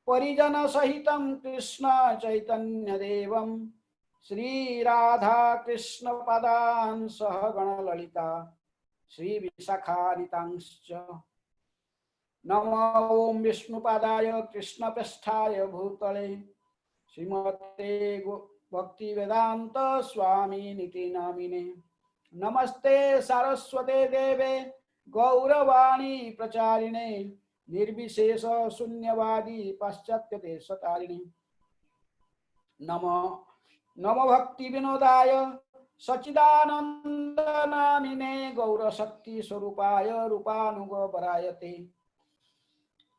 परिजन सहितं कृष्ण चैतन्य देवं श्री राधा कृष्ण पदान् सह गण ललिता श्री विशाखानितांश्च। नमो ओम विष्णुपादाय कृष्णपृष्ठाय भूतले श्रीमते भक्ति वेदांत स्वामी निति नामिने। नमस्ते सारस्वते देवे गौरवाणी प्रचारिणे निर्विशेष शून्यवादी पाश्चात्य देशतारिणे। नमो नमो भक्ति विनोदाय सच्चिदानंद नामिने गौरशक्ति स्वरूपाय रूपानुग परायते।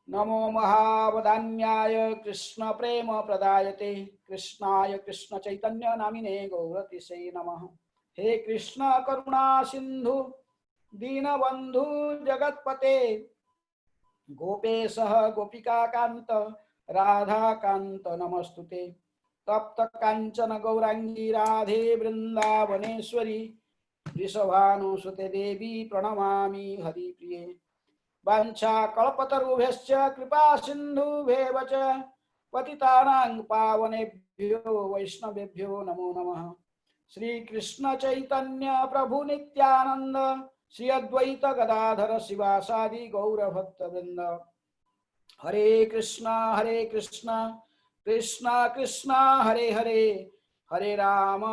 नमो महावदान्याय कृष्ण प्रेम प्रदायते कृष्णाय कृष्ण चैतन्य नामिने गौरतिसे नमः। हे कृष्ण करुणा सिंधु दीनबंधु जगतपते गोपेशः गोपिका कांत राधा कांत नमस्तुते। तप्त कांचन गौरांगी राधे वृंदावनेश्वरी वृषभानुसुते देवी प्रणमामि हरिप्रिये। वाञ्छाकल्पतरुभ्यश्च कृपा सिन्धुभ्येव च पतितानां पावनेभ्यो वैष्णवेभ्यो नमो नमः। श्री कृष्ण चैतन्य प्रभु नित्यानंद श्री अद्वैत गदाधर शिवासादि गौर भक्तवृंद। हरे Krishna Krishna Krishna Hare Hare Hare Ram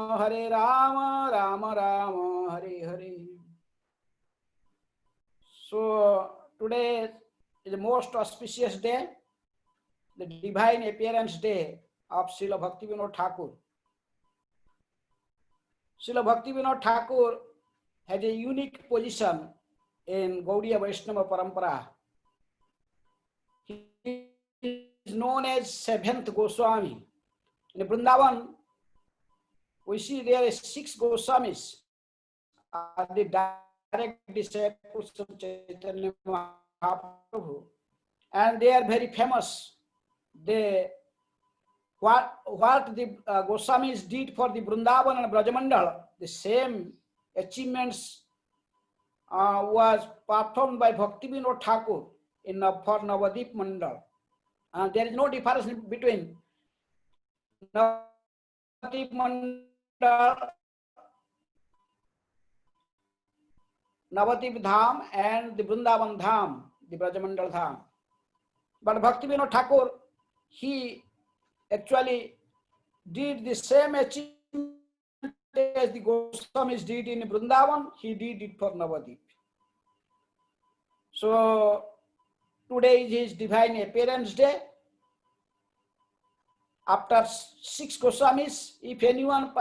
Ram Ram Hare Hare. So today is the most auspicious day, the divine appearance day of Srila Bhaktivinoda Thakur. Srila Bhaktivinoda Thakur had a unique position in Gaudiya Vaishnava Parampara. He is known as seventh Goswami. In Vrindavan, we see there are 6 Goswamis are the direct disciples of Chaitanya Mahaprabhu, and they are very famous. They what the Goswamis did for the Vrindavan and Brajamandal, the same achievements was performed by Bhaktivinoda Thakur in for Navadip Mandal. There is no difference between Navadip Mandal, Navadip Dham and the Vrindavan Dham, the Brajamandal Dham. But Bhaktivinoda Thakur, he actually did the same achievement as the Goswamis did in Vrindavan, he did it for Navadip. So today is his divine appearance day. After 6 Goswamis, if anyone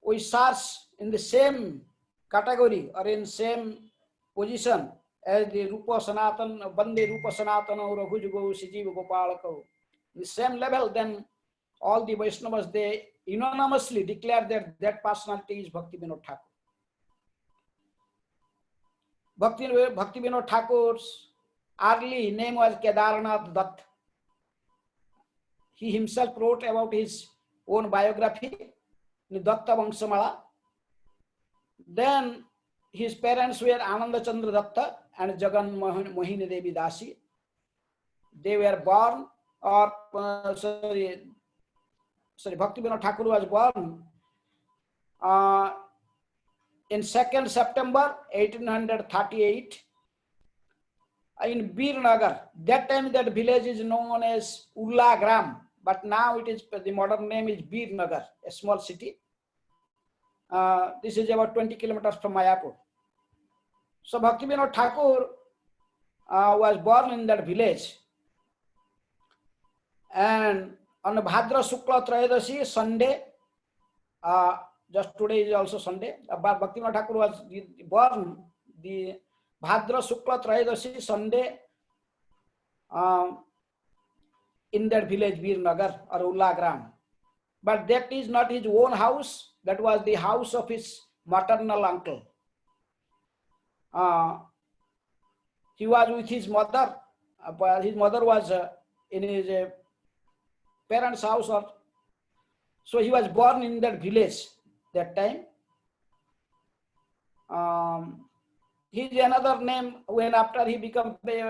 we search in the same category or in same position as the Rupa Sanatana, Bande Rupa Sanatana or Raghujugo, Sijiva Gopalako, the same level, then all the Vaishnavas, they unanimously declare that that personality is Bhaktivinoda Thakur. Bhaktivinoda Thakur's early name was Kedarnath Dutt. He himself wrote about his own biography in Datta Vangshamala. Then his parents were Ananda Chandra Datta and Jagan Mohini Devi Dasi. They were born, or Bhaktivinoda Thakur was born in 2nd September 1838 in Birnagar. That time that village is known as Ullagram, but now it is, the modern name is Birnagar, a small city. This is about 20 kilometers from Mayapur. So Bhaktivinoda Thakur was born in that village, and on Bhadra Shukla Trayodasi, Sunday, just today is also Sunday, Bhaktivinoda Thakur was born the Bhadra Shukla Trayodasi Sunday in that village Birnagar or Ullagram. But that is not his own house, that was the house of his maternal uncle. He was with his mother, his mother was in his parents' house, or so he was born in that village that time. his another name when after he become very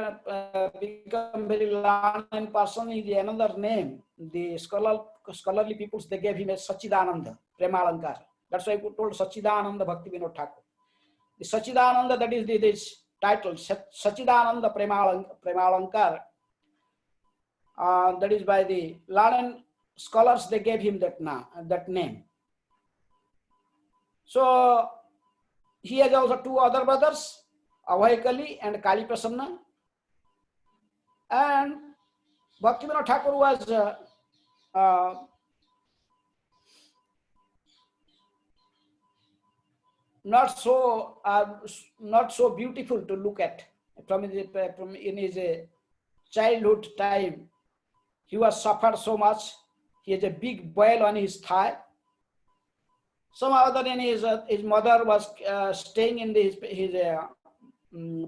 learned person, his another name. The scholarly peoples, they gave him a Sachidananda Premalankar. That's why I told Sachidananda Bhakti Vinod Thakur. The Sachidananda, that is this title, Sachidananda Premalankar. That is by the learned scholars, they gave him that name. So he has also two other brothers, Abhay and Kali Prasanna. And Bhaktivinoda Thakur was not so beautiful to look at from in his childhood time. He was suffered so much. He has a big boil on his thigh. Somehow then his mother was staying in his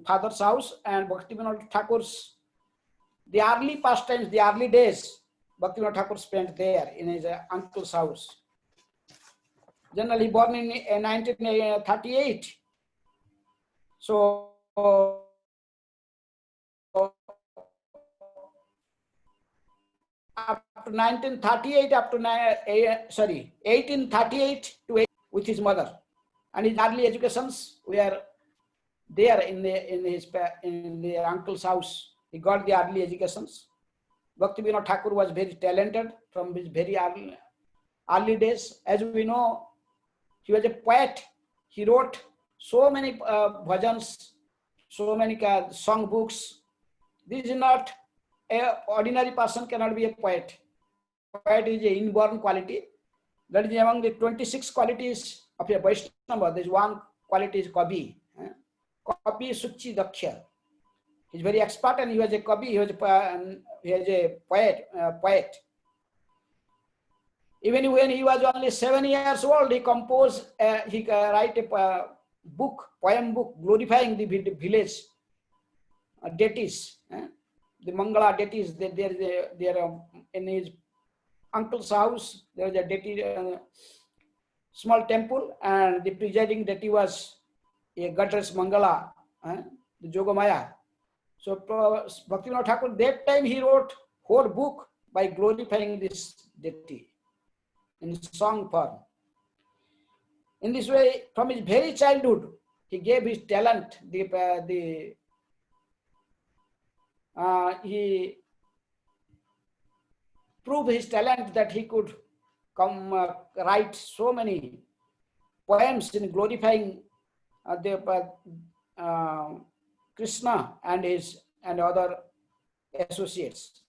father's house, and Bhaktivinoda Thakur's the early pastimes, the early days, Bhaktivinoda Thakur spent there in his uncle's house. Generally born in 1938. So up to 1938, 1838 to 8 with his mother, and his early educations were there in the uncle's house. He got the early educations. Bhaktivinoda Thakur was very talented from his very early days. As we know, he was a poet. He wrote so many bhajans, so many song books. This is not an ordinary person cannot be a poet. Poet is an inborn quality. That is among the 26 qualities of a Vaishnava. There is one quality is Kavi. Kavi Suchi Daksha. He is very expert, and he was a Kavi. He was a poet. Even when he was only 7 years old, he composed, he write a poem book, glorifying the village deities, the Mangala deities. There in his uncle's house, there was a deity, small temple, and the presiding deity was a goddess Mangala, the Jogamaya. So Bhaktivinoda Thakur, that time he wrote whole book by glorifying this deity in song form. In this way, from his very childhood, he gave his talent. He proved his talent that he could write so many poems in glorifying Krishna and other associates.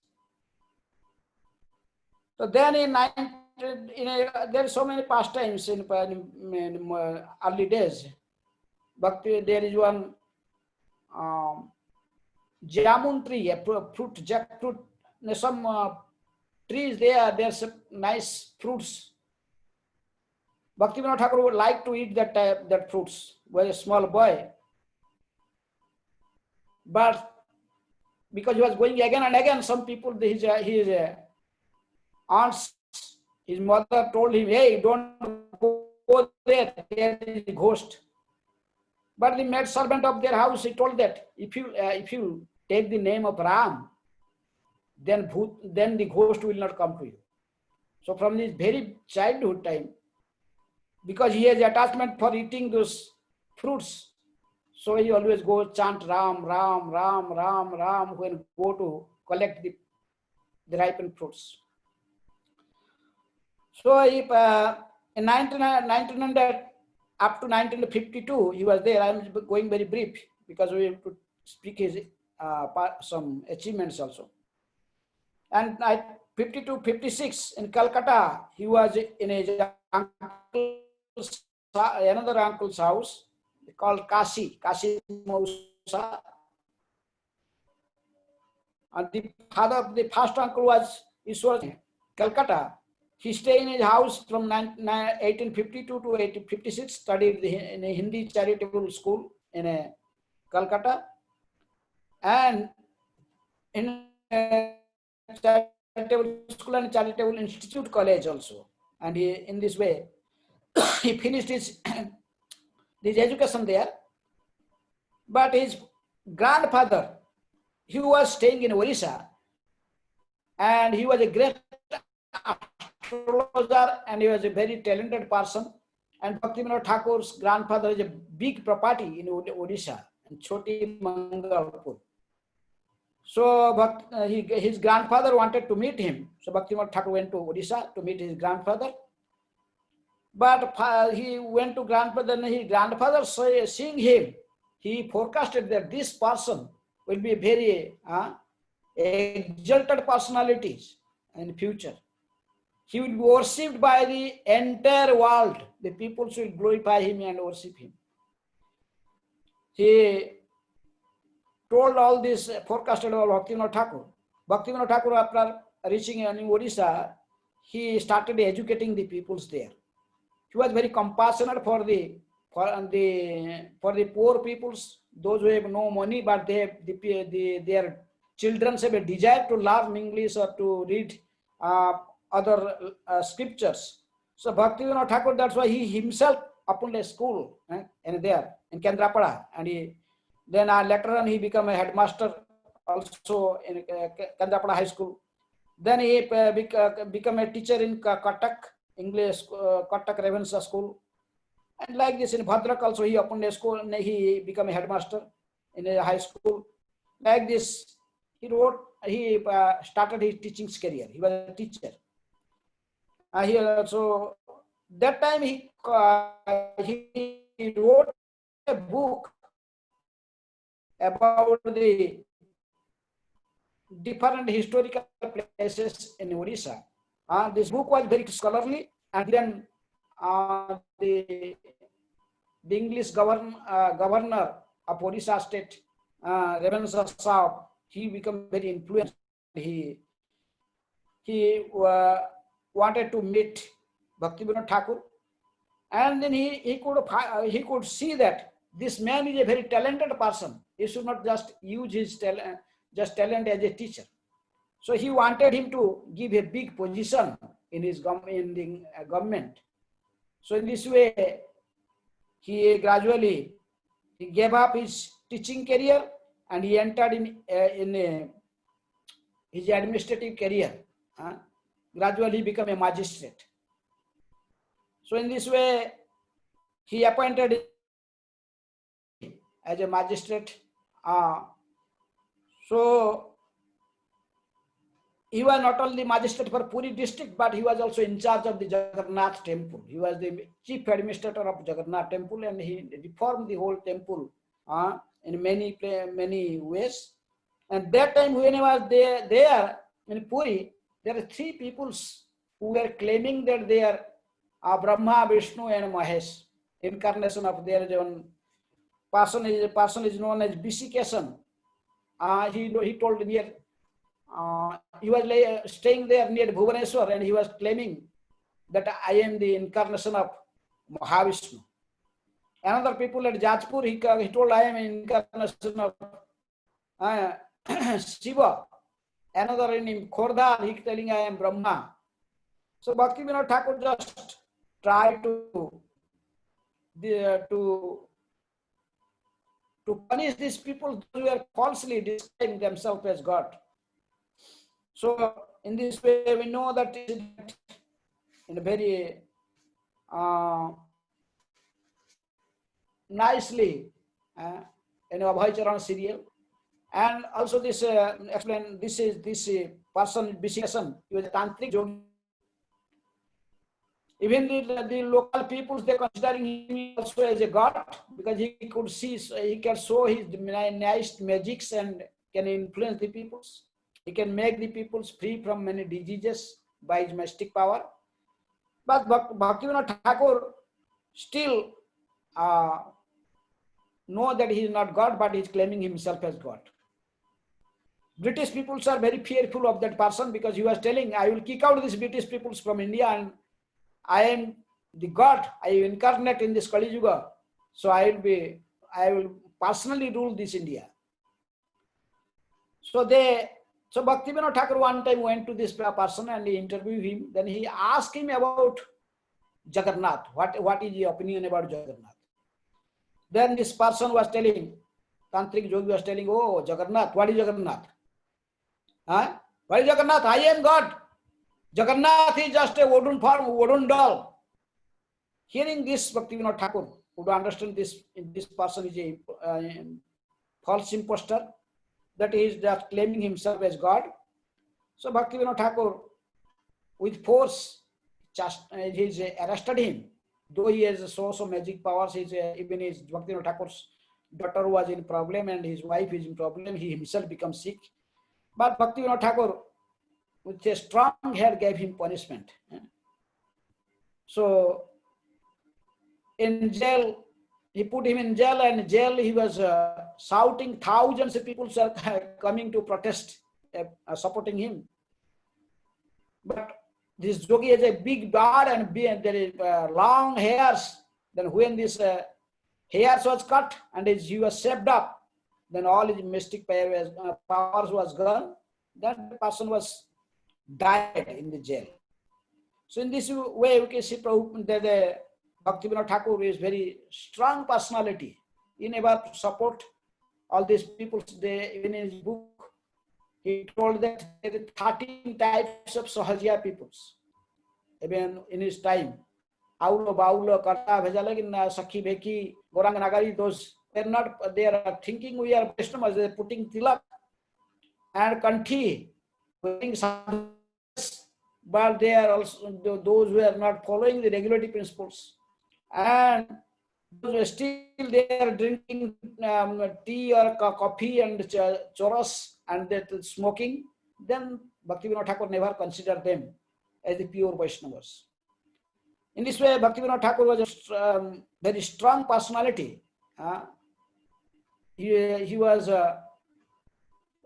So then there are so many pastimes in early days. Bhakti, there is one jamun tree, a fruit, jackfruit. Some trees there, there's nice fruits. Bhaktivinoda Thakur would like to eat that fruits. Was a small boy, but because he was going again and again, some people, his aunts, his mother told him, "Hey, don't go there. There is a ghost." But the maid servant of their house, he told that if you take the name of Ram, then the ghost will not come to you. So from his very childhood time, because he has attachment for eating those fruits, so he always goes chant Ram, Ram, Ram, Ram, Ram when go to collect the ripened fruits. So if in 1900 up to 1952, he was there. I am going very brief because we have to speak his some achievements also. And 52, 56 in Calcutta, he was in his another uncle's house called Kashi Mausa. And the father of the first uncle was Ishwar, Calcutta. He stayed in his house from 1852 to 1856, studied in a Hindi charitable school in Calcutta, and in a charitable school and charitable institute college also. And he, in this way, he finished his education there. But his grandfather, he was staying in Orissa, and he was a great astrologer, and he was a very talented person. And Bhaktivinoda Thakur's grandfather is a big property in Odisha, in Choti Mangalpur. So his grandfather wanted to meet him. So Bhaktivinoda Thakur went to Odisha to meet his grandfather. But he went to grandfather, and his grandfather seeing him, he forecasted that this person will be very exalted personalities in future. He will be worshipped by the entire world. The people will glorify him and worship him. He told all this, forecasted all Bhaktivinoda Thakur. Bhaktivinoda Thakur, after reaching in Odisha, he started educating the peoples there. He was very compassionate for the poor peoples, those who have no money, but their children have a desire to learn English or to read other scriptures. So Bhaktivinoda Thakur, that's why he himself opened a school in there in Kendrapada, and then later on he became a headmaster also in Kendrapada High School. Then he became a teacher in Cuttack English, Cuttack Ravenshaw School. And like this in Bhadrak also he opened a school and he became a headmaster in a high school. Like this, he started his teaching career. He was a teacher. So that time he wrote a book about the different historical places in Odisha. This book was very scholarly, and then the English governor of Odisha state, Ravenshaw Saab, he became very influenced. He wanted to meet Bhaktivinoda Thakur, and then he could see that this man is a very talented person. He should not just use his talent as a teacher. So he wanted him to give a big position in his government. So in this way, he gradually gave up his teaching career and he entered in his administrative career. Gradually became a magistrate. So in this way, he appointed as a magistrate. So he was not only magistrate for Puri district, but he was also in charge of the Jagannath temple. He was the chief administrator of Jagannath temple, and he reformed the whole temple in many ways. And that time when he was there in Puri, there are three peoples who were claiming that they are Brahma, Vishnu, and Mahesh, incarnation of their own person is known as Bishikesan. He told near. He was staying there near Bhubaneswar, and he was claiming that I am the incarnation of Mahavishnu. Another people at Jajpur, he told I am an incarnation of Shiva. Another in Khordha, he telling I am Brahma. So Bhaktivinoda Thakur just tried to punish these people who are falsely describing themselves as God. So in this way, we know that in a very nicely in Abhay Charan serial, and also this explain this person Bishikesan, he was a tantric yogi. Even the local peoples, they considering him also as a god, because he could see, he can show his nice magics and can influence the peoples. He can make the peoples free from many diseases by his mystic power. But Bhaktivinoda Thakur still know that he is not God, but he is claiming himself as God. British peoples are very fearful of that person, because he was telling, I will kick out these British peoples from India, and I am the God, I incarnate in this Kali Yuga, so I will personally rule this India. So Bhaktivinoda Thakur one time went to this person and he interviewed him. Then he asked him about Jagannath. What is your opinion about Jagannath? Then this person was telling, Tantric yogi was telling, oh, Jagannath, what is Jagannath? Huh? What is Jagannath? I am God. Jagannath is just a wooden form, wooden doll. Hearing this, Bhaktivinoda Thakur would understand this person is a false impostor, that he is just claiming himself as God. So Bhaktivinoda Thakur, with force, he arrested him. Though he has so magic powers, even his Bhaktivinoda Thakur's daughter was in problem and his wife is in problem, he himself becomes sick. But Bhaktivinoda Thakur, with a strong hand, gave him punishment. So in jail, he put him in jail, and in jail he was shouting. Thousands of people are coming to protest, supporting him. But this yogi has a big beard and there is long hairs. Then when this hairs was cut and he was shaved up, then all his mystic powers was gone. That person was died in the jail. So in this way, we can see that Bhaktivinoda Thakur is very strong personality. He never support all these people. In his book, he told that there are 13 types of Sahajiya peoples. Even in his time, Aulo, Baulo, Karta, Bhajalagin, Sakhi, Beki, Gorang, Nagari, those, they are thinking we are Vaishnavas, they are putting tilak and kanthi, wearing sadhus, but they are also those who are not following the regulatory principles. And those who are still they are drinking tea or coffee and choras and that smoking, then Bhaktivinoda Thakur never considered them as the pure Vaishnavas. In this way, Bhaktivinoda Thakur was a very strong personality. He was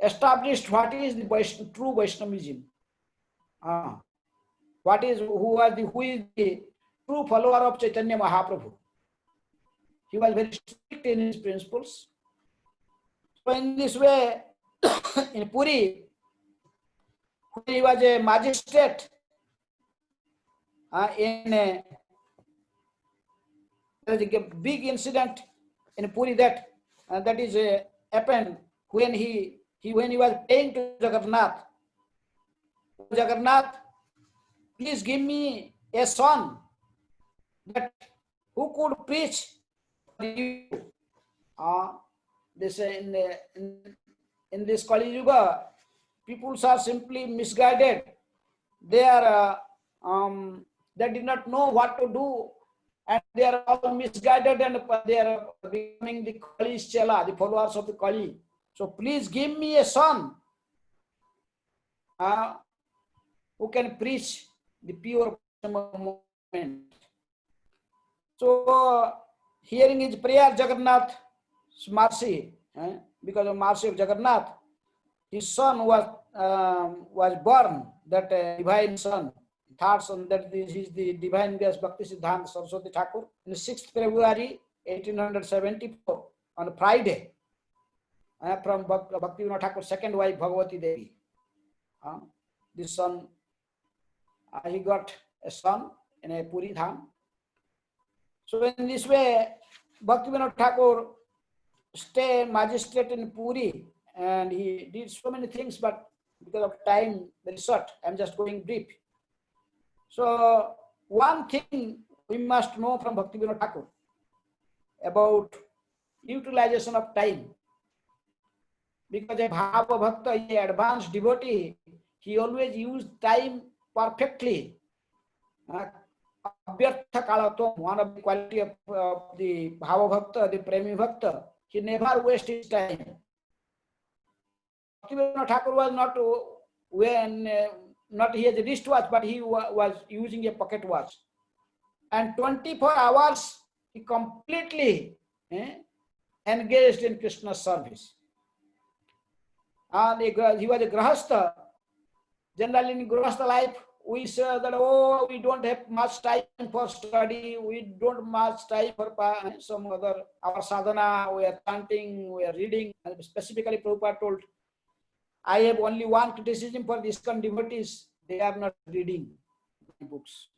established what is the true Vaishnavism. Who is the true follower of Chaitanya Mahaprabhu. He was very strict in his principles. So in this way, in Puri, when he was a magistrate, there is a big incident in Puri that is happened when he was praying to Jagannath. Jagannath, please give me a son that who could preach for you. This in this Kali Yuga, people are simply misguided. They are they did not know what to do, and they are all misguided, and they are becoming the Kali's Chela, the followers of the Kali. So please give me a son who can preach the pure movement. So hearing his prayer, Jagannath's mercy, because of mercy of Jagannath, his son was born, that divine son, third son, that this is the divine Vyas Bhakti Siddhanta Saraswati Thakur, in 6th February 1874, on a Friday, from Bhaktivinoda Thakur's second wife, Bhagavati Devi. This son, he got a son in a Puri Dham. So in this way, Bhaktivinoda Thakur stayed magistrate in Puri, and he did so many things, but because of time very short, I'm just going brief. So one thing we must know from Bhaktivinoda Thakur about utilization of time, because a Bhava Bhakta, an advanced devotee, he always used time perfectly. Abhyartha Kalatom, one of the quality of the Bhava Bhakta, the Premi Bhakta, he never wasted his time. Bhaktivinoda Thakur was not he had a wristwatch, but he was using a pocket watch. And 24 hours, he completely engaged in Krishna's service. And he was a Grahastha. Generally in Grahastha life, we say that, oh, we don't have much time for study, we don't have much time for some other, our sadhana, we are chanting, we are reading. And specifically, Prabhupada told, I have only one criticism for these devotees, they are not reading books.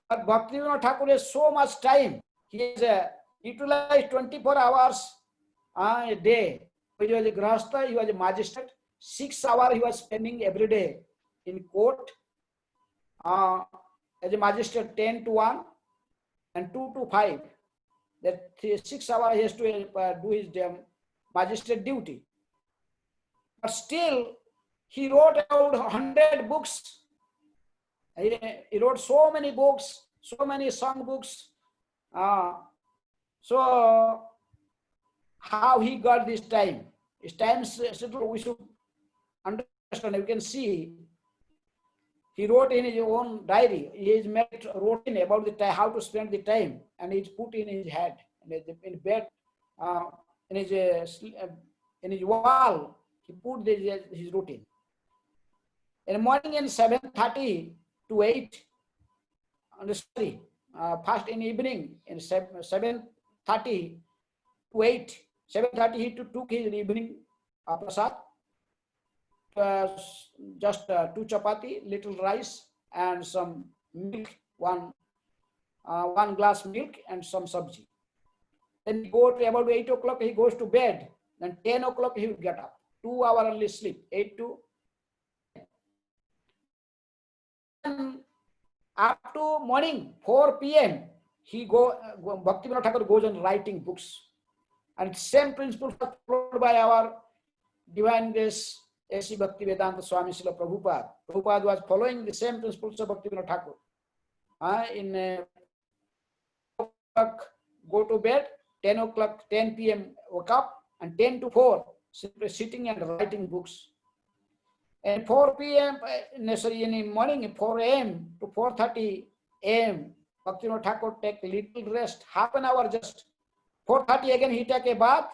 But Bhaktivinoda Thakur has so much time, he has utilized 24 hours a day. He was a grahastha, he was a magistrate. 6 hours he was spending every day in court. As a magistrate, 10 to 1 and 2 to 5. That 6 hours he has to do his magistrate duty. But still, he wrote about 100 books. He wrote so many books, so many song books. So how he got this time? His time we should understand. You can see he wrote in his own diary. He wrote in about the time, how to spend the time, and he's put in his head, in bed, in his wall. He put his routine. In the morning, in 7:30 to 8. Sorry, first in evening in 7:30 to 8. 7:30 he took his evening prasad. Just 2 chapati, little rice, and some milk, one glass milk, and some sabji. Then he go to about 8 o'clock, he goes to bed. Then 10 o'clock he will get up. 2 hours only sleep, 8 to 10. Up to morning 4 p.m. he Bhaktivinoda Thakur goes on writing books, and same principle followed by our Divine Grace A.C. Bhaktivedanta Swami Srila Prabhupada. Prabhupada was following the same principles of Bhaktivinoda Thakur. In go to bed, 10 o'clock, 10 p.m. woke up, and 10 to 4 simply sitting and writing books. And 4 p.m. in the morning, 4 a.m. to 4:30 a.m. Bhaktivinoda Thakur take little rest, half an hour just. 4:30 again he take a bath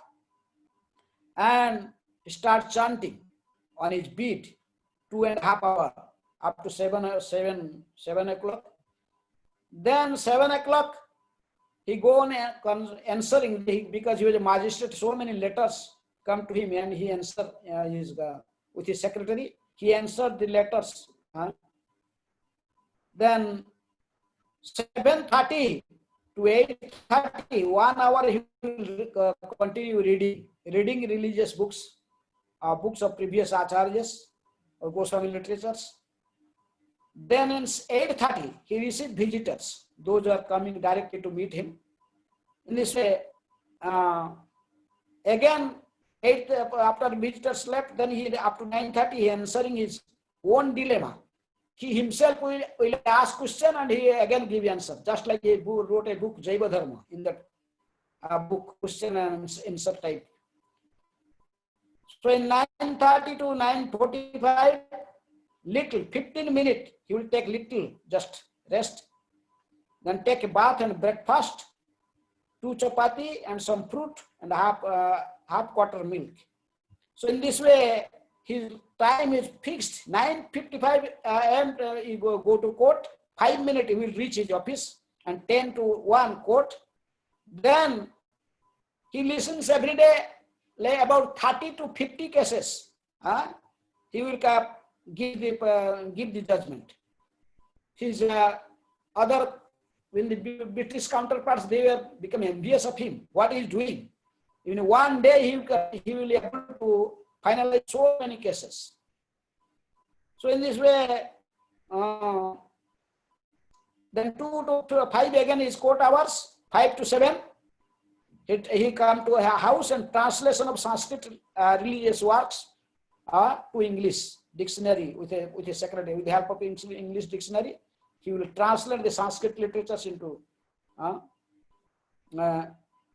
and start chanting on his beat, 2.5 hours up to 7 o'clock. Then 7 o'clock he go on answering, because he was a magistrate. So many letters come to him, and he answer with his secretary. He answered the letters. Then 7:30 to 8:30, 1 hour he will continue reading religious books, books of previous acharyas or Goswami literatures. Then in 8:30 he received visitors, those who are coming directly to meet him. In this way, again, after the visitors left, then he up to 9:30 he answering his own dilemma. He himself will ask question and he again give answer, just like he wrote a book, Jaiva Dharma, in that book, question and answer type. So in 9:30 to 9:45, little 15 minutes he will take little just rest, then take a bath and breakfast, 2 chapati and some fruit and half quarter milk. So in this way his time is fixed. 9:55 a.m. He go to court. 5 minutes he will reach his office, and 10 to 1 court. Then he listens every day, like about 30 to 50 cases. He will give the judgment. His other, when the British counterparts, they were become envious of him, what he is doing. In one day he will be able to finalize so many cases. So in this way, then 2 to 5 again is court hours, 5 to 7. He come to a house and translation of Sanskrit religious works to English dictionary with a secretary, with the help of English dictionary. He will translate the Sanskrit literatures into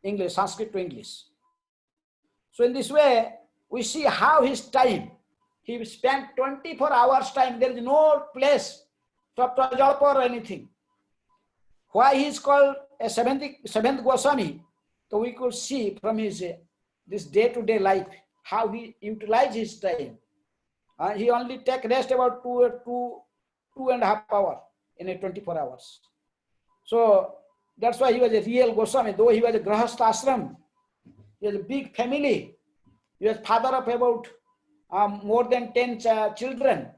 English, Sanskrit to English. So in this way, we see how his time, he spent 24 hours time. There is no place for Prajalpa or anything. Why he is called a seventh Goswami? So we could see from his this day-to-day life how he utilized his time. He only take rest about 2.5 hours in a 24 hours. So that's why he was a real Goswami. Though he was a Grahastha ashram, he has a big family. He was father of about more than 10 children.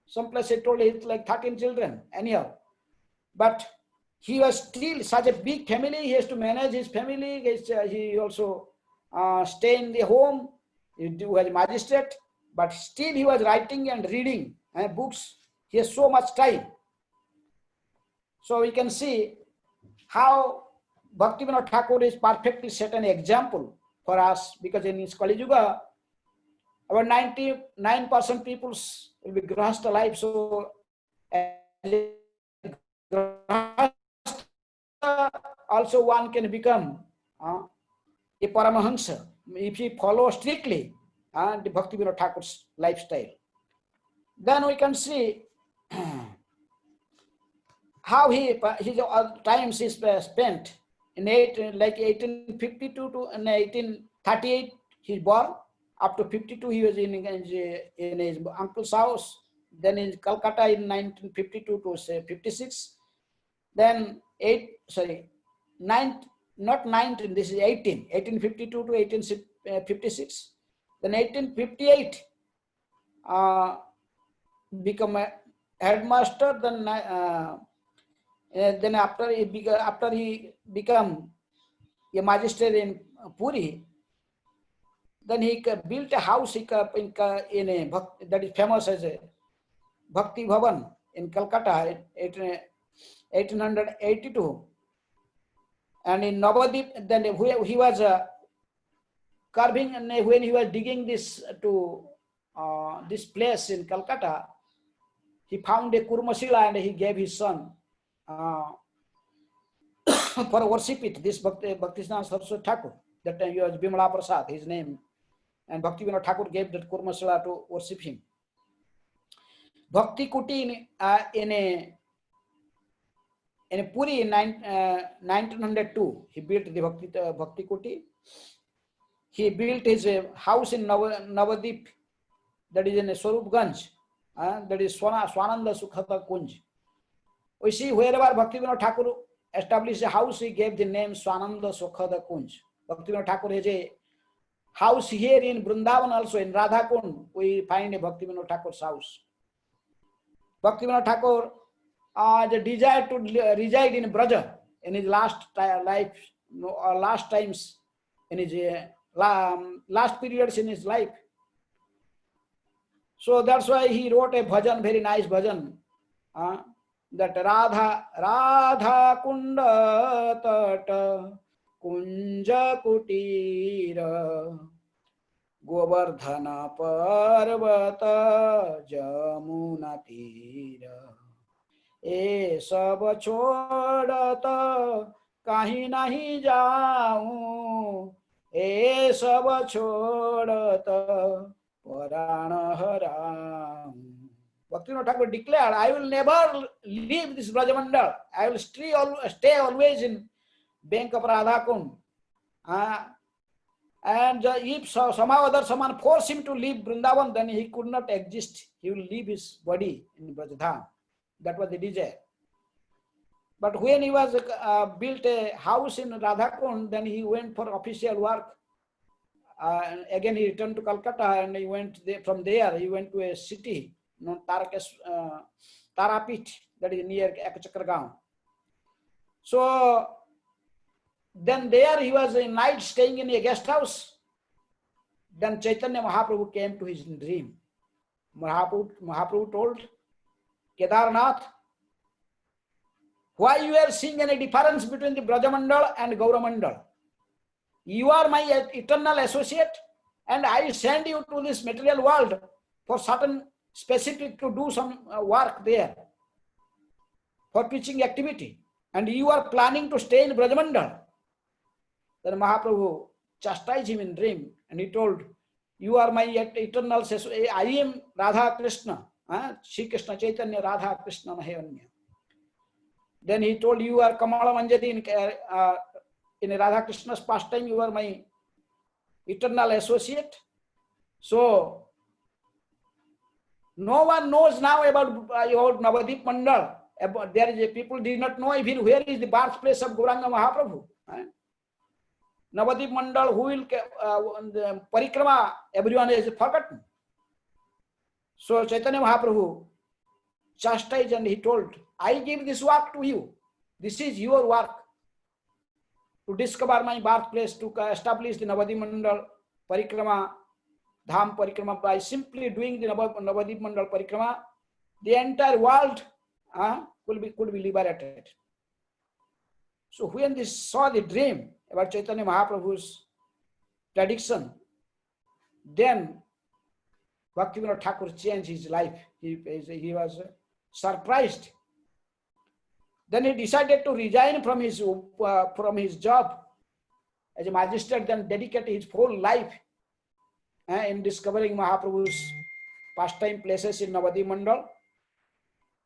Some place I told it's like 13 children, anyhow. But he was still such a big family. He has to manage his family. He also stay in the home. He was magistrate, but still he was writing and reading books. He has so much time. So we can see how Bhaktivinoda Thakur is perfectly set an example for us, because in his Kali Yuga, about 99% people will be grahastha life. So also one can become a Paramahansa if he follows strictly the Bhaktivinoda Thakur's lifestyle. Then we can see how his times is spent in 1852 to 1838 he born. Up to 52 he was in his uncle's house. Then in Calcutta in 1952 to 56. Then 1852 to 1856. Then 1858 become a headmaster. Then after he become a magistrate in Puri, then he built a house in a that is famous as a Bhakti Bhavan in Calcutta in 1882. And in Navadip, then he was carving, and when he was digging this to this place in Calcutta, he found a Kurmasila and he gave his son for worship it. This Bhaktisnana Saraswati Thakur, that time he was Bimala Prasad, his name, and Bhaktivinoda Thakur gave that Kurmasila to worship him. Bhakti Kuti in Puri in 1902, he built the Bhakti Kuti. He built his house in Navadip, that is in Swarupganj, that is Swananda Sukhata Kunj. We see wherever Bhaktivinoda Thakur established a house, he gave the name Swananda Sukhada Kunj. Bhaktivinoda Thakur has a house here in Vrindavan also, in Radhakund, we find a Bhaktivinoda Thakur's house. Bhaktivinoda Thakur the desire to reside in Braja in his last life, last times in his last periods in his life. So that's why he wrote a bhajan, very nice bhajan, that Radha Kunda Tata Kunja Kutira Govardhana Parvata Jamuna Tira ए सब छोड़ता कहीं नहीं जाऊं, ए सब छोड़ता पराण हराऊं. Bhaktivinoda Thakur declared, I will never leave this Brajamandal. I will stay always in bank of Radhakund. And if somehow other someone forced him to leave Vrindavan, then he could not exist. He will leave his body in Brajadham. That was the desire. But when he was built a house in Radhakund, then he went for official work. And again he returned to Calcutta, and he went there. From there he went to a city known Tarapit, that is near Ekchakragaon. So then there he was a night staying in a guest house. Then Chaitanya Mahaprabhu came to his dream. Mahaprabhu told, Kedarnath, why you are seeing any difference between the Brajamandal and Gauramandal? You are my eternal associate, and I send you to this material world for certain specific to do some work there for preaching activity, and you are planning to stay in Brajamandal. Then Mahaprabhu chastised him in dream, and he told, you are my eternal associate. I am Radha Krishna. Shri Krishna Chaitanya Radha Krishna Mahevanya. Then he told, you are Kamala Manjari in Radha Krishna's pastime, you are my eternal associate. So no one knows now about Navadip Mandal. There is people did not know even where is the birthplace of Gauranga Mahaprabhu. Navadip Mandal, who will Parikrama, everyone has forgotten. So Chaitanya Mahaprabhu chastised, and he told, I give this work to you. This is your work. to discover my birthplace, to establish the Navadip Mandal Parikrama, Dham Parikrama, by simply doing the Navadip Mandal Parikrama, the entire world could be liberated. So when they saw the dream about Chaitanya Mahaprabhu's prediction, then Bhaktivinoda Thakur changed his life. He was surprised. Then he decided to resign from his job as a magistrate, then dedicate his whole life in discovering Mahaprabhu's pastime places in Navadip Mandal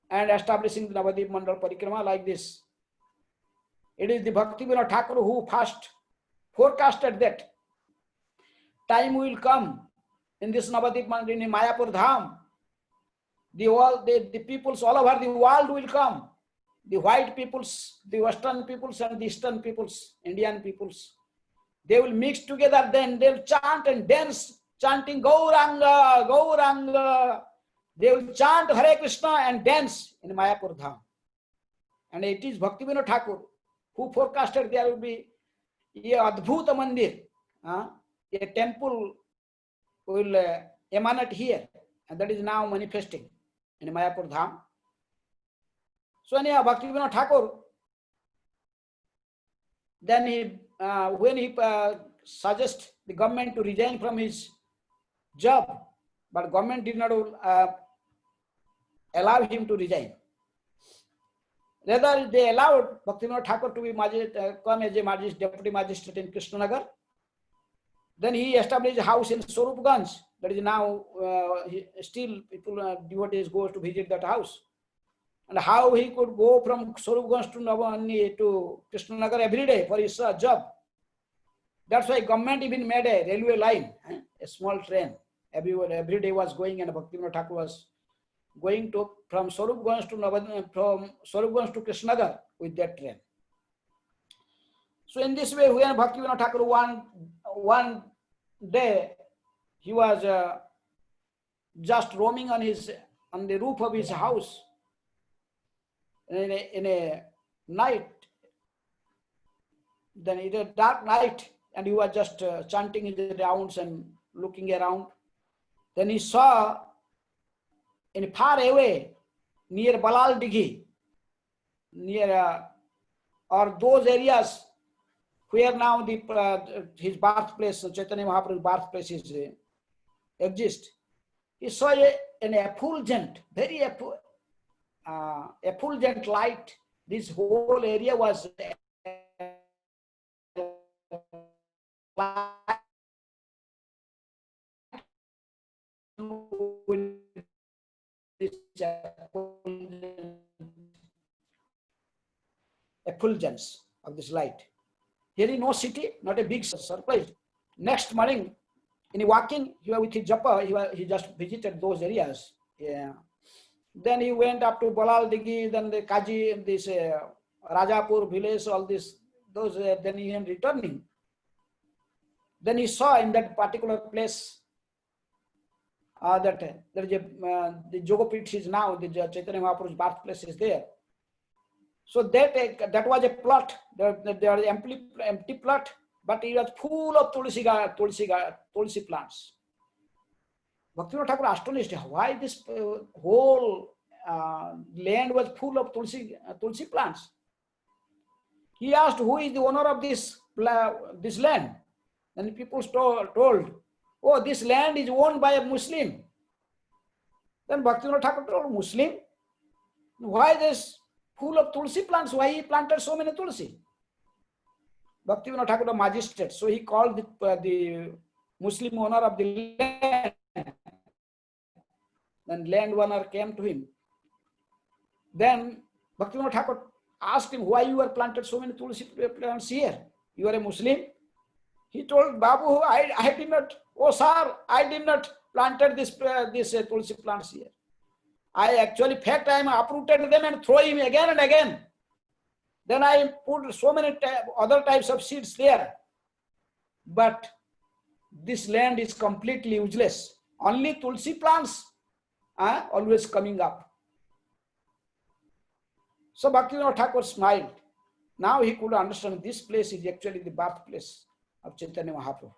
and establishing the Navadip Mandal Parikrama like this. It is the Bhaktivinoda Thakur who first forecasted that time will come in this Navadip Mandal, in Mayapur Dham. The peoples all over the world will come. The white peoples, the western peoples and the eastern peoples, Indian peoples. They will mix together, then they'll chant and dance, chanting Gauranga, Gauranga. They will chant Hare Krishna and dance in Mayapur Dham. And it is Bhaktivinoda Thakur who forecasted there will be a Adbhuta Mandir, a temple will emanate here, and that is now manifesting in Mayapur Dham. So anyhow, Bhaktivinoda Thakur, then when he suggests the government to resign from his job, but government did not allow him to resign. Rather, they allowed Bhaktivinoda Thakur to be come as a deputy magistrate in Krishnanagar. Then he established a house in Swarupganj. That is now still people, devotees go to visit that house. And how he could go from Swarupganj to Krishnanagar every day for his job. That's why government even made a railway line, a small train. Every day was going, and Bhaktivinoda Thakur was going from Swarupganj to Krishnanagar with that train. So in this way, when Bhaktivinoda Thakur one day, he was just roaming on the roof of his house in a night. Then it was a dark night, and he was just chanting in the rounds and looking around. Then he saw in far away, near Balal Dighi, near or those areas where now his birthplace, Chaitanya Mahaprabhu's birthplace exists. He saw an effulgent, very effulgent light. This whole area was effulgence of this light. Here is no city, not a big surprise. Next morning, in walking, he was with his japa, he just visited those areas. Yeah. Then he went up to Balal Dighi, then the Kaji, this Rajapur village, all this, then he was returning. Then he saw in that particular place that there is the Jogapith is now, the Chaitanya Mahaprabhu's birthplace is there. So that was a plot. There was empty plot, but it was full of tulsi plants. Bhaktivinoda Thakur astonished, why this whole land was full of tulsi plants. He asked, who is the owner of this land? And people told, oh, this land is owned by a Muslim. Then Bhaktivinoda Thakur told, Muslim? Why this full of tulsi plants? Why he planted so many tulsi? Bhaktivinoda Thakur, the magistrate, so he called the Muslim owner of the land. Then landowner came to him. Then Bhaktivinoda Thakur asked him, why you have planted so many tulsi plants here? You are a Muslim? He told, Babu, I did not, oh sir, I did not planted this tulsi plants here. I actually, in fact, I uprooted them and throw him again and again. Then I put so many other types of seeds there. But this land is completely useless. Only tulsi plants are always coming up. So Bhaktivinoda Thakur smiled. Now he could understand this place is actually the birthplace of Chaitanya Mahaprabhu.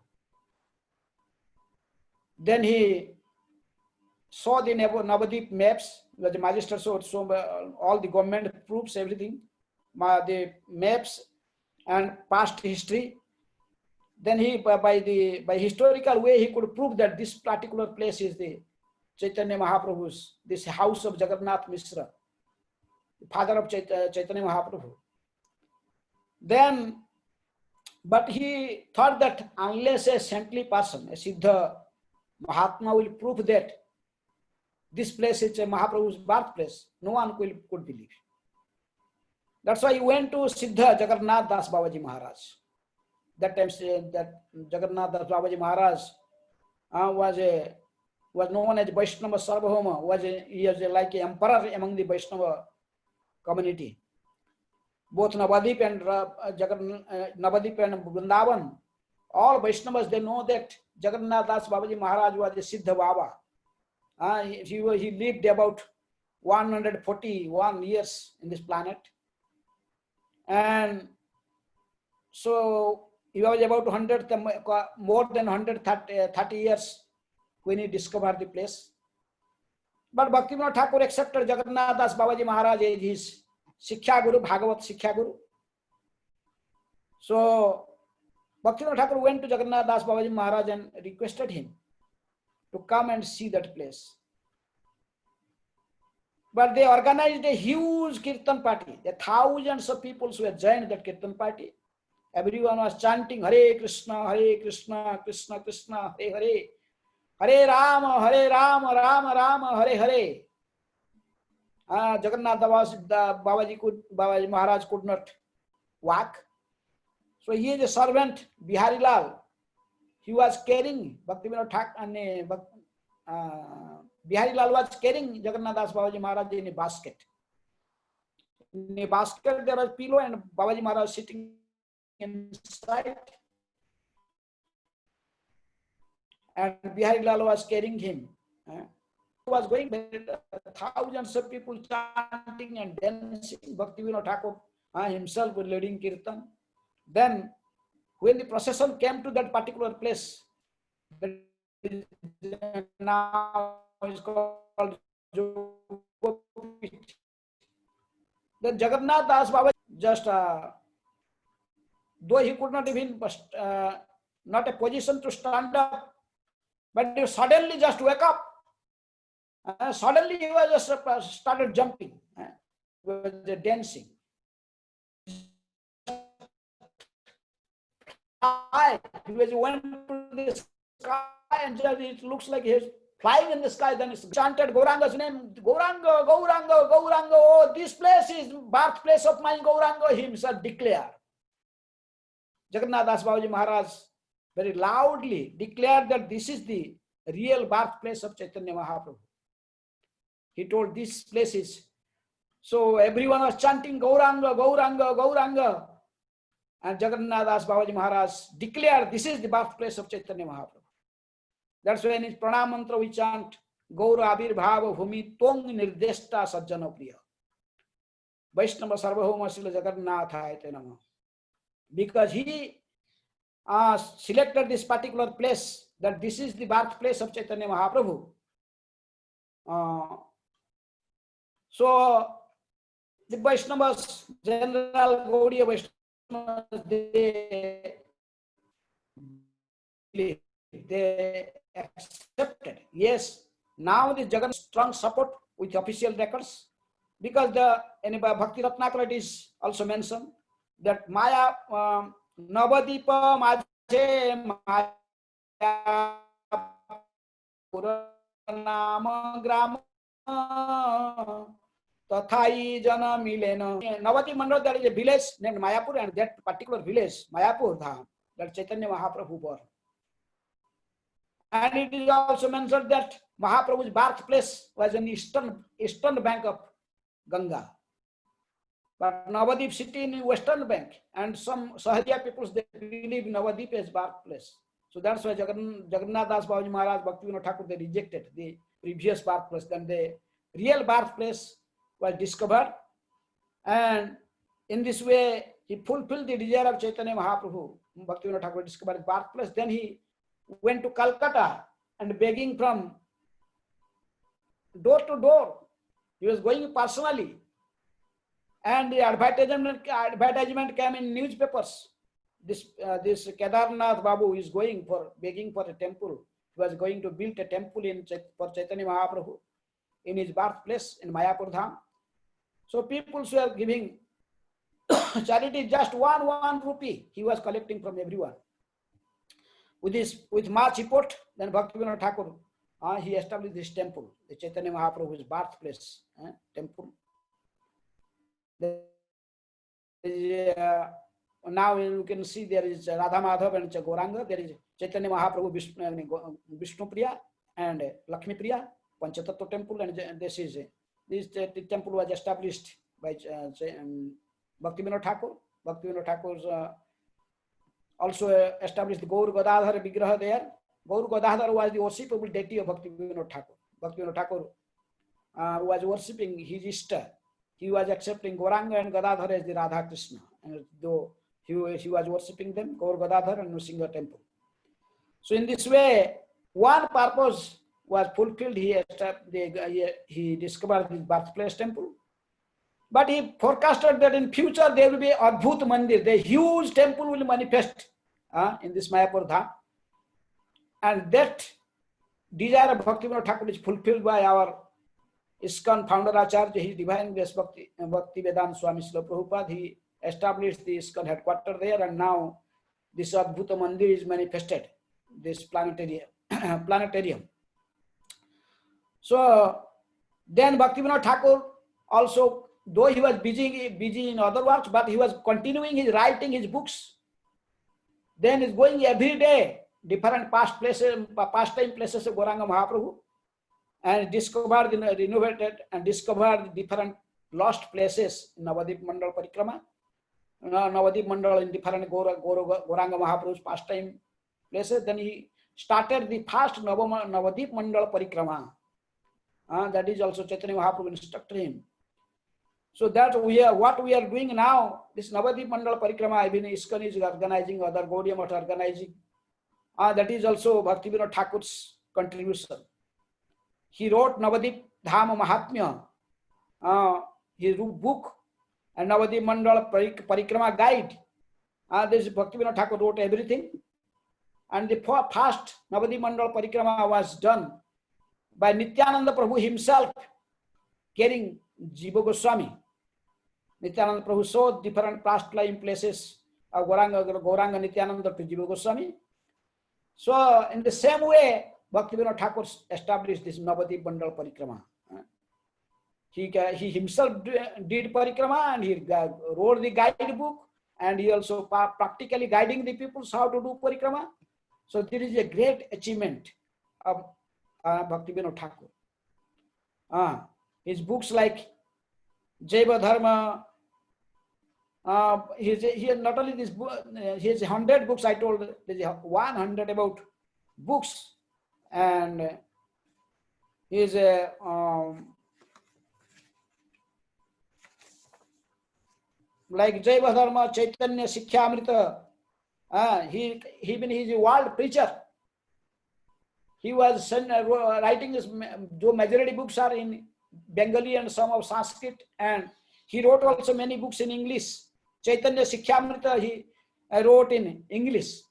Then he saw the Navadip maps, the magistrate showed all the government proofs, everything, the maps and past history. Then he, by historical way, he could prove that this particular place is the Chaitanya Mahaprabhu's, this house of Jagannath Mishra, the father of Chaitanya Mahaprabhu. Then, but he thought that unless a saintly person, a Siddha Mahatma will prove that this place is Mahaprabhu's birthplace, no one could believe. That's why he went to Siddha Jagannath Das Babaji Maharaj. That time, that Jagannath Das Babaji Maharaj was known as Vaishnava Sarvabhauma. He was like an emperor among the Vaishnava community. Both Navadip and Navadip and Vrindavan, all Vaishnavas, they know that Jagannath Das Babaji Maharaj was a Siddha Baba. He lived about 141 years in this planet. And so he was about more than 130 years when he discovered the place. But Bhaktivinoda Thakur accepted Jagannath Das Babaji Maharaj as his Siksha Guru, Bhagavat Siksha Guru. So Bhaktivinoda Thakur went to Jagannath Das Babaji Maharaj and requested him to come and see that place. But they organized a huge Kirtan party. The thousands of people who had joined that Kirtan party. Everyone was chanting Hare Krishna, Krishna Krishna, Hare Hare. Hare Rama, Rama Rama, Hare Hare. Jagannath Babaji Maharaj could not walk. So he is a servant, Bihari Lal. He was carrying Bhaktivinoda Thakur and Bihari Lal was carrying Jagannath Das Babaji Maharaj in a basket. In a basket there was a pillow and Babaji Maharaj sitting inside. And Bihari Lal was carrying him. He was going there, thousands of people chanting and dancing. Bhaktivinoda Thakur himself was leading Kirtan. Then when the procession came to that particular place, that now is called Jogopit. Then Jagannath Das Babaji just, though he could not even, not a position to stand up, but he suddenly just wake up. Suddenly he was just started jumping, dancing. He went to the sky and just, it looks like he was flying in the sky. Then he chanted Gauranga's name, Gauranga, Gauranga, Gauranga. Oh, this place is birthplace of my Gauranga. He himself declared. Jagannath Das Babaji Maharaj very loudly declared that this is the real birthplace of Chaitanya Mahaprabhu. He told this place is. So everyone was chanting Gauranga, Gauranga, Gauranga. And Jagannath Das Babaji Maharaj declared this is the birthplace of Chaitanya Mahaprabhu. That's why in his pranam mantra we chant Gaura Abir Bhava Bhumi Tong Nirdeshta Sajjana Priya. Vaishnava Sarvabhauma Srila Jagannathaya Namah. Because he selected this particular place, that this is the birthplace of Chaitanya Mahaprabhu. So the Vaishnavas, general Gaudiya Vaishnavas, they accepted. Yes, now the Jagannath strong support with official records, because in Bhakti Ratnakara it is also mentioned that Maya Navadipa Maje Maya Puranama Grama Tathai Jana Milena. Navati Mandal, there is a village named Mayapur, and that particular village, Mayapur Dham, that Chaitanya Mahaprabhu born. And it is also mentioned that Mahaprabhu's birthplace was in the eastern bank of Ganga. But Navadip city in the western bank, and some Sahajya people, they believe Navadip as birthplace. So that's why Jagannath Das Babaji Maharaj, Bhaktivinoda Thakur, they rejected the previous birthplace. Then the real birthplace was discovered, and in this way he fulfilled the desire of Chaitanya Mahaprabhu. Bhaktivinoda Thakur discovered his birthplace. Then he went to Calcutta and begging from door to door. He was going personally. And the advertisement came in newspapers. This Kedarnath Babu is going for begging for a temple. He was going to build a temple for Chaitanya Mahaprabhu in his birthplace in Mayapur Dham. So people were giving charity, just one rupee he was collecting from everyone. With much effort, then Bhaktivinoda Thakur, he established this temple, the Chaitanya Mahaprabhu's birthplace temple. Now you can see there is Radha Madhav and Gauranga. There is Chaitanya Mahaprabhu, Vishnu Priya and Lakshmi Priya, Panchatattva temple, and this temple was established by Bhaktivinoda Thakur. Bhaktivinoda Thakur also established the Gaur Gadadhar Vigraha there. Gaur Gadadhar was the worshipable deity of Bhaktivinoda Thakur. Bhaktivinoda Thakur was worshipping his Ishta. He was accepting Gauranga and Gadadhar as the Radha Krishna. And though he was worshipping them, Gaur Gadadhar and Nrsimha temple. So in this way, one purpose was fulfilled. He discovered his birthplace temple. But he forecasted that in future there will be Adbhut Mandir, the huge temple will manifest in this Mayapur Dham. And that desire of Bhaktivinoda Thakur is fulfilled by our ISKCON founder Acharya, His Divine Grace Bhaktivedanta Swami Srila Prabhupada. He established the ISKCON headquarters there, and now this Adbhuta Mandir is manifested, this planetarium. So then Bhaktivinoda Thakur also, though he was busy in other works, but he was continuing his writing his books. Then he's going every day different pastime places of Gauranga Mahaprabhu, and discovered, renovated and discovered different lost places in Navadip Mandal Parikrama. Navadip Mandal in different Gauranga Mahaprabhu's pastime places. Then he started the first Navadip Mandal Parikrama. That is also Chaitanya Mahaprabhu instructed him. So that what we are doing now, this Navadip Mandal Parikrama, even ISKCON is organizing, other Gaudiya Math organizing. That is also Bhaktivinoda Thakur's contribution. He wrote Navadip Dham Mahatmya, his book, and Navadip Mandal Parikrama guide. This Bhaktivinoda Thakur wrote everything. And the first Navadip Mandal Parikrama was done by Nityananda Prabhu himself, carrying Jiva Goswami. Nityananda Prabhu showed different pastime places of Gauranga Nityananda to Jiva Goswami. So in the same way, Bhaktivinoda Thakur established this Navadip Mandal Parikrama. He himself did Parikrama, and he wrote the guidebook, and he also practically guiding the people how to do Parikrama. So there is a great achievement of Bhaktivinoda Thakur. His books like Jaiva Dharma, he has not only this book, he has 100 books. I told there is 100 about books, and he is a like Jaiva Dharma, Chaitanya Sikhyamrita. He is a world preacher. He was writing his, though majority books are in Bengali and some of Sanskrit, and he wrote also many books in English. Chaitanya Sikhyamrita he wrote in English.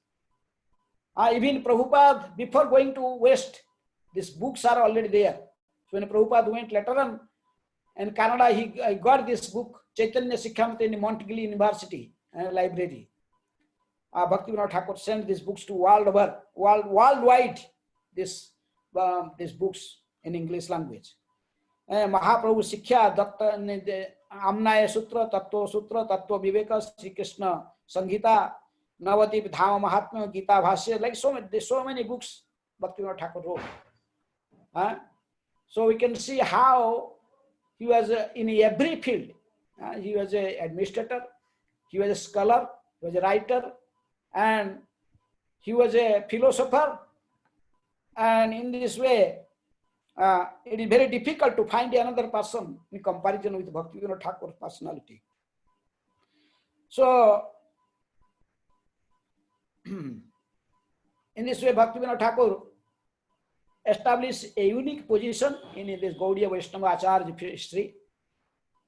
Even Prabhupada, before going to West, these books are already there. So when Prabhupada went later on in Canada, he got this book, Chaitanya Sikhyamrita, in Montreal University library. Bhaktivinoda Thakur sent these books to worldwide, these books in English language. Mahaprabhu Sikhya, Datta, Amnaya Sutra, Tattva Sutra, Tattva Viveka, Sri Krishna Sanghita, Navadip Dhama Mahatmya, Gita Bhashya, like so many books Bhaktivinoda Thakur wrote. So we can see how he was in every field. He was an administrator, he was a scholar, he was a writer, and he was a philosopher. And in this way, it is very difficult to find another person in comparison with Bhaktivinoda Thakur's personality. So, in this way, Bhaktivinoda Thakur established a unique position in this Gaudiya Vaishnava Acharya history.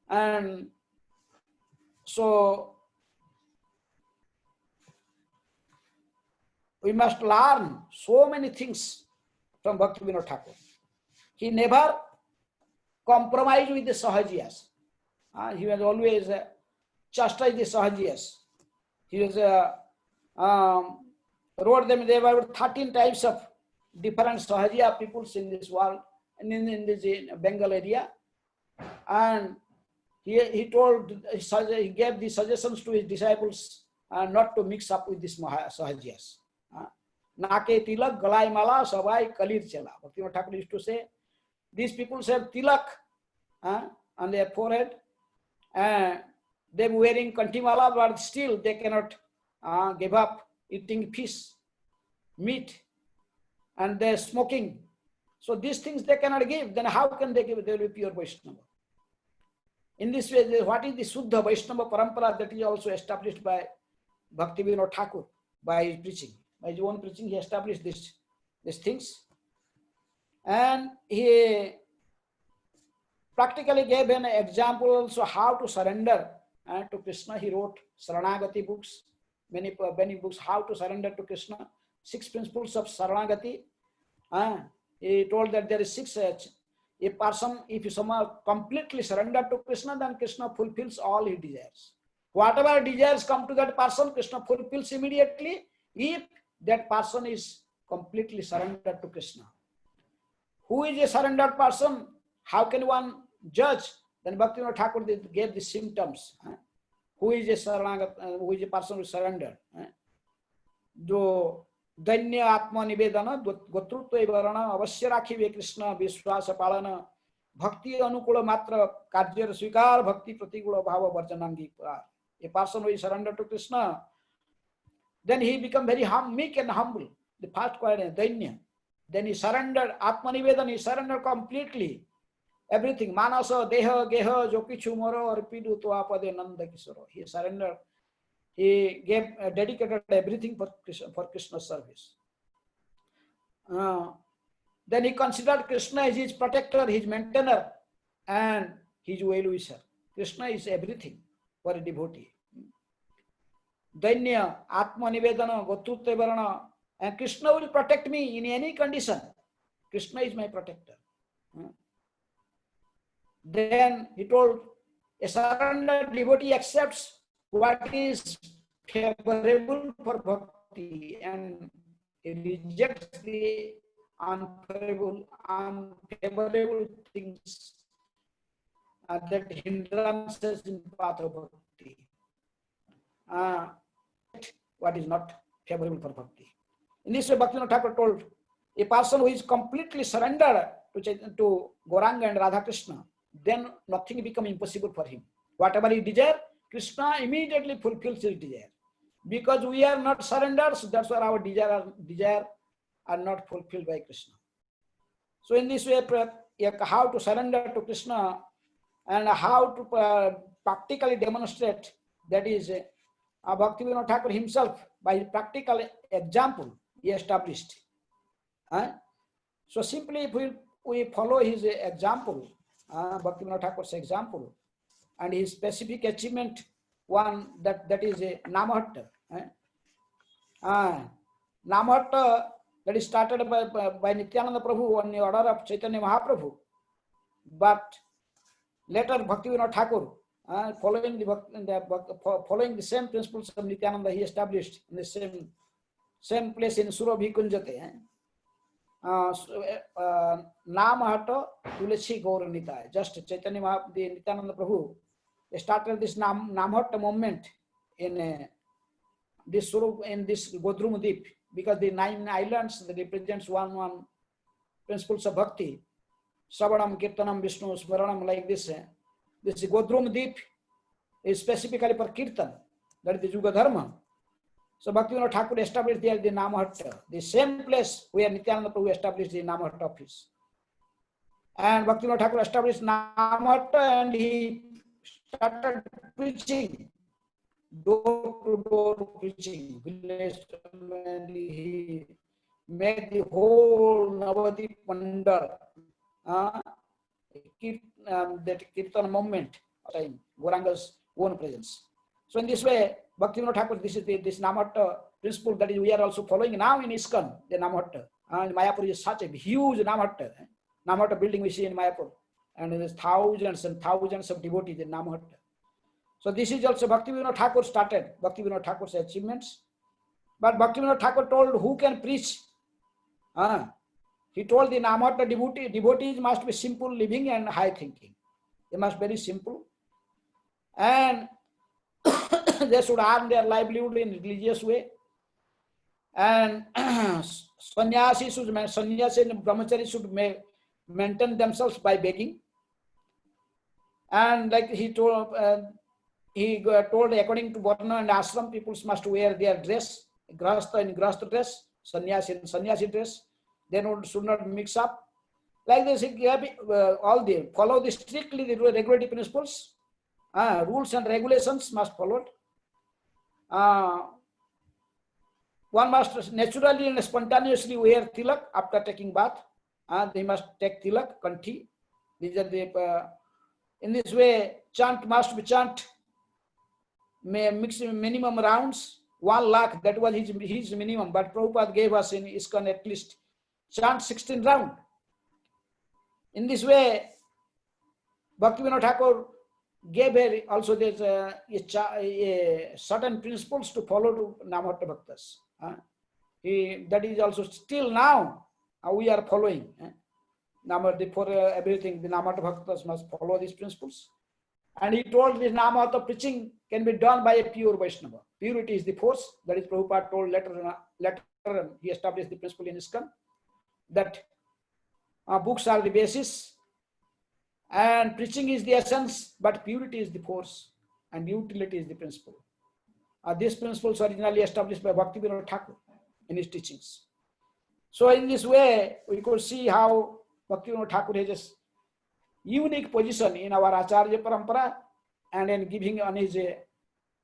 And so, we must learn so many things from Bhaktivinoda Thakur. He never compromised with the Sahajiyas. He was always chastised the Sahajiyas. He was wrote them. There were 13 types of different Sahajiya peoples in this world and in this Bengal area. And he gave the suggestions to his disciples not to mix up with these Sahajiyas. Nake tilak, galai mala, sabai kalir chela. Bhaktivinoda Thakur used to say, these people have tilak on their forehead, they were wearing kantimala, but still they cannot give up eating fish, meat, and they're smoking. So these things they cannot give. Then how can they give? They will be pure Vaishnava. In this way, what is the Suddha Vaishnava Parampara that is also established by Bhaktivinoda Thakur by his preaching? By his own preaching, he established these things. And he practically gave an example also how to surrender to Krishna. He wrote Saranagati books, many books, how to surrender to Krishna, 6 principles of Saranagati. He told that there is 6. A person, if someone completely surrender to Krishna, then Krishna fulfills all his desires. Whatever desires come to that person, Krishna fulfills immediately if that person is completely surrendered to Krishna. Who is a surrendered person? How can one judge? Then Bhaktivinoda Thakur gave the symptoms. Who is a person who surrendered? जो दैन्य आत्मनिवेदन गोत्रत्व वर्ण अवश्य राखिवे कृष्ण विश्वास पालन भक्ति अनुकूल मात्र कार्य स्वीकार भक्ति प्रतिकूल भाव वर्जनांगी पुरार. A person who is surrendered to Krishna, then he become very meek and humble. The first quality, dainya. Then he surrendered, Atmanivedan, he surrendered completely. Everything, manasa, deha, geha, jokichu moro, arpidu tuapade nanda kisoro. He surrendered. He gave, dedicated everything for Krishna's service. Then he considered Krishna as his protector, his maintainer, and his well-wisher. Krishna is everything for a devotee. Dainya, Atma Nivedana, Gotrutva Varana, and Krishna will protect me in any condition. Krishna is my protector. Then he told, a surrendered devotee accepts what is favorable for bhakti and rejects the unfavorable things that hindrances in path of bhakti. What is not favorable for bhakti. In this way, Bhaktivinoda Thakur told, a person who is completely surrendered to Gauranga and Radha Krishna, then nothing becomes impossible for him. Whatever he desires, Krishna immediately fulfills his desire. Because we are not surrendered, so that's why our desire are not fulfilled by Krishna. So in this way, how to surrender to Krishna and how to practically demonstrate, that is Bhaktivinoda Thakur himself, by practical example, he established. So simply if we follow his example, Bhaktivinoda Thakur's example, and his specific achievement, one that is a Namahatta. Namahatta that is started by Nityananda Prabhu on the order of Chaitanya Mahaprabhu. But later Bhaktivinoda Thakur, following the same principles of Nityananda, he established in the same place in Surabhi Kunjate. Namahatta Tulasi Gauranitai. Just Chaitanya Mahaprabhu, the Nityananda Prabhu, started this Namahatta movement in this Godrumudip, because the 9 islands that represents one principles of bhakti, Savanam, Kirtanam, Vishnu, Smaranam, like this. This Godrumudip is specifically for Kirtan, that is the Yuga Dharma. So Bhaktivinoda Thakur established there the Namahatta, the same place where Nityananda Prabhu established the Namahatta office. And Bhaktivinoda Thakur established Namahatta and he started preaching door-to-door preaching, village, and he made the whole Navadip wonder. That Kirtan movement in Gauranga's own presence. So in this way, Bhaktivinoda Thakur, this is this Namahatta principle that we are also following now in ISKCON, the Namahatta. And Mayapur is such a huge Namahatta building we see in Mayapur. And there's thousands and thousands of devotees in Namahatta. So this is also Bhaktivinoda Thakur started, Bhaktivinoda Thakur's achievements. But Bhaktivinoda Thakur told who can preach. He told the Namahatta devotees must be simple living and high thinking. They must be very simple. And they should earn their livelihood in religious way. And sannyasi and brahmachari should maintain themselves by begging. And like he told according to Varna and Ashram, people must wear their dress, grahastha in grahastha dress, sannyasi in sannyasi dress. They should not mix up. Like this, follow strictly the regulative principles. Rules and regulations must follow. One must naturally and spontaneously wear tilak after taking bath. They must take tilak, kanthi. These are the, in this way, chant must be chant. Mix minimum rounds, 1 lakh, that was his minimum. But Prabhupada gave us in ISKCON at least chant 16 round. In this way, Bhaktivinoda Thakur gave also there's a certain principles to follow to Namahatta Bhaktas. That is also still now we are following. For everything, the Namahatta Bhaktas must follow these principles. And he told this Namahatta preaching can be done by a pure Vaishnava. Purity is the force. That is Prabhupada told later he established the principle in ISKCON that books are the basis and preaching is the essence, but purity is the force and utility is the principle. These principles originally established by Bhaktivinoda Thakur in his teachings. So in this way, we could see how Bhaktivinoda Thakur has a unique position in our Acharya Parampara, and in giving on his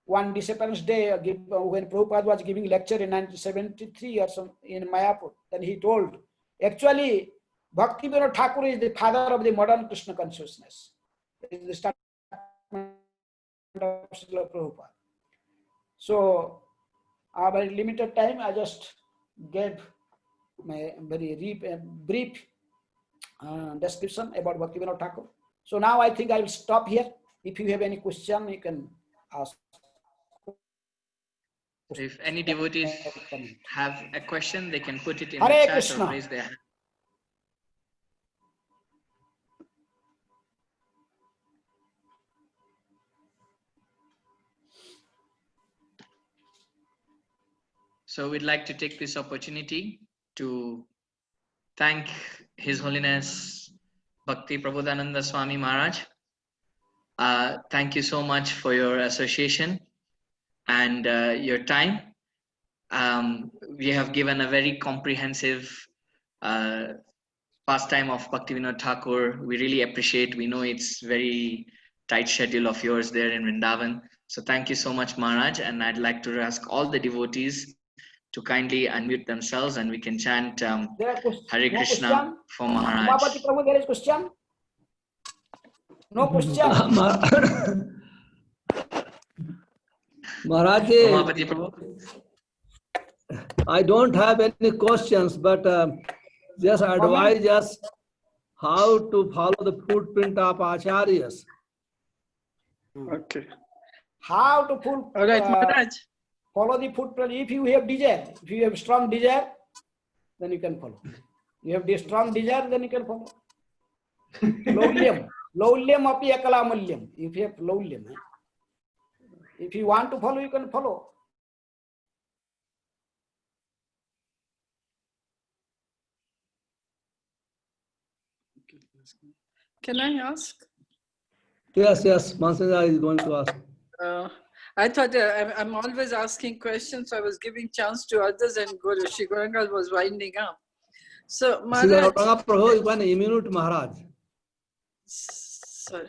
one Disappearance Day, when Prabhupada was giving lecture in 1973 or some in Mayapur, then he told, actually, Bhaktivinoda Thakur is the father of the modern Krishna consciousness. It is the statement of Srila Prabhupada. So, our very limited time, I just gave my very brief description about Bhaktivinoda Thakur. So now I think I will stop here. If you have any question, you can ask. If any devotees have a question, they can put it in Hare the chat Krishna. or raise their hand. So we'd like to take this opportunity to thank His Holiness Bhakti Prabodhananda Swami Maharaj. Thank you so much for your association and your time. We have given a very comprehensive pastime of Bhaktivinoda Thakur. We really appreciate. We know it's very tight schedule of yours there in Vrindavan. So thank you so much, Maharaj. And I'd like to ask all the devotees to kindly unmute themselves and we can chant Hare Krishna for Maharaj. Umapati Prabhu, there is question? No question. Maharaj, Umapati Prabhu. I don't have any questions, but just advise us how to follow the footprint of Acharyas. Okay. How to pull, All right, Maharaj. follow the footprint. If you have desire, if you have strong desire, then you can follow. You have this strong desire, then you can follow. Laulyam api akalamulyam. If you have laulyam, if you want to follow, you can follow. Can I ask? Yes, Mansanja is going to ask. I thought I'm always asking questions. So I was giving chance to others, and Shri Gauranga was winding up. So Maharaj, Prabhu, 1 minute, Maharaj. Sorry.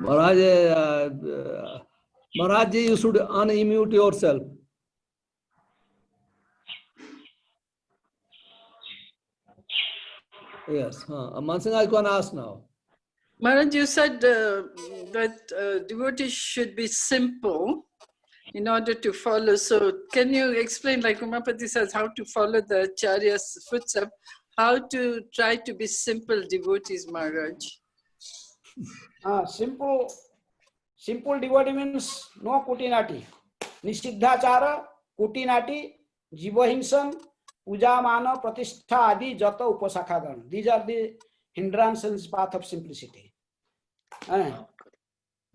Maharaj, Maharaj ji, you should unmute yourself. Yes, Mansingh, I can ask now. Maharaj, you said that devotees should be simple in order to follow. So can you explain, like Umapati says, how to follow the Acharya's footsteps, how to try to be simple devotees, Maharaj? Simple devotee means no kutinati. Nisiddhachara, kutinati, jivahinsan, puja mana, pratishtha adi, jata upasakhagan. These are the hindrances path of simplicity.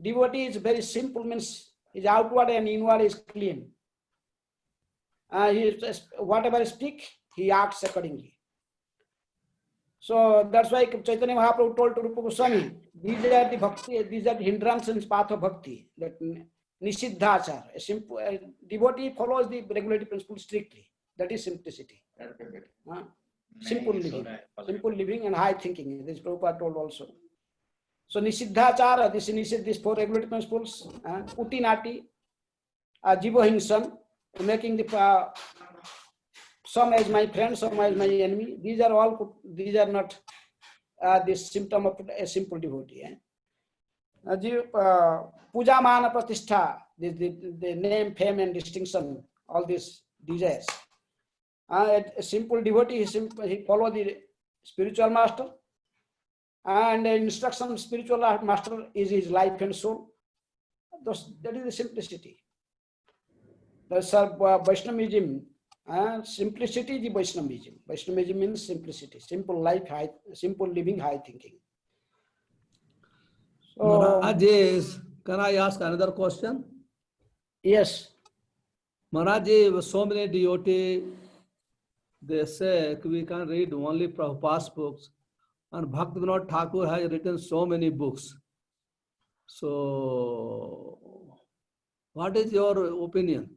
Devotee is very simple, means his outward and inward is clean. Whatever he speak, he acts accordingly. So that's why Chaitanya Mahaprabhu told to Rupa Goswami, these are the bhakti, these are the hindrances path of bhakti. That nisiddhachar, a simple devotee follows the regulatory principle strictly. That is simplicity. Simple living and high thinking. This Prabhupada told also. So nisiddhachara, these four regulatory principles, utinati, jivahinsan, making the some as my friend, some as my enemy. These are not the symptom of a simple devotee. Puja mana pratishtha, the name, fame and distinction, all these desires. A simple devotee, he follow the spiritual master, and the instruction of spiritual master is his life and soul. That is the simplicity. That's Vaishnavism. Simplicity is Vaishnavism. Vaishnavism means simplicity, simple life, simple living, high thinking. So, Maharaj, can I ask another question? Yes. Maharaj, so many devotees, they say we can read only Prabhupada's books, and Bhaktivinoda Thakur has written so many books. So, what is your opinion?